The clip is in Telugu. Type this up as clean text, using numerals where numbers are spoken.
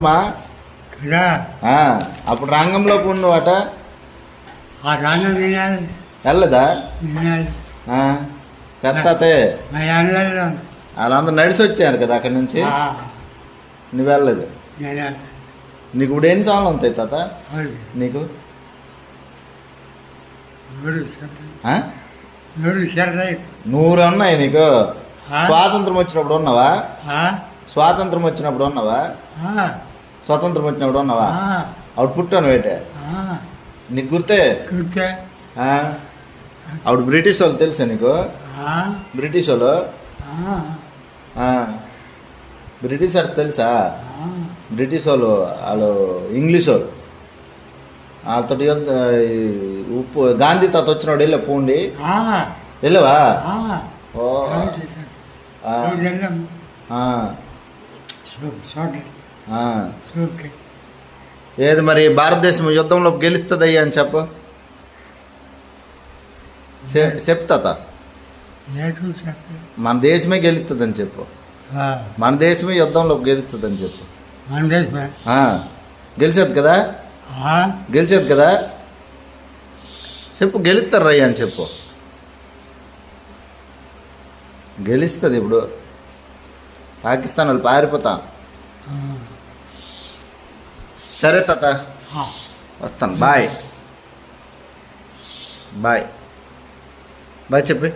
మా కదా అప్పుడు రంగంలోకి ఉన్నవాట ఆ రంగం తినాలి వెళ్ళదా తినాలి పెద్దతే మరి అందరిలో వాళ్ళందరూ నడిచి వచ్చారు కదా అక్కడి నుంచి నువ్వు వెళ్ళలేదు తినాలి నీకు ఇప్పుడు ఎన్ని సార్లు ఉంటాయి తాత నీకు ఆ? 100 ఉన్నాయి నీకు స్వాతంత్రం వచ్చినప్పుడు ఉన్నావా స్వాతంత్రం వచ్చినప్పుడు ఉన్నావా స్వాతంత్రం వచ్చినప్పుడు ఉన్నావా అప్పుడు పుట్టాను వేటే నీకు గుర్తే అప్పుడు బ్రిటిష్ వాళ్ళు తెలుసా నీకు బ్రిటిష్ వాళ్ళు బ్రిటిషర్స్ తెలుసా బ్రిటిష్ వాళ్ళు ఇంగ్లీష్ వాళ్ళు వాళ్ళతో ఉప్పు గాంధీ తాత వచ్చినాడు వెళ్ళా పోండి వెళ్ళవా ఓ ఏది మరి భారతదేశం యుద్ధంలో గెలుస్తుంది అని చెప్పు చెప్తా మన దేశమే గెలుస్తుందని చెప్పు మన దేశమే యుద్ధంలో గెలుస్తుందని చెప్పు గెలిచేది కదా గెలిచేది కదా చెప్పు గెలుస్తారు రయ్య అని చెప్పు గెలుస్తుంది ఇప్పుడు పాకిస్తాన్ వాళ్ళు పారిపోతా సరే తాత వస్తాను బాయ్ బాయ్ బాయ్ చెప్పి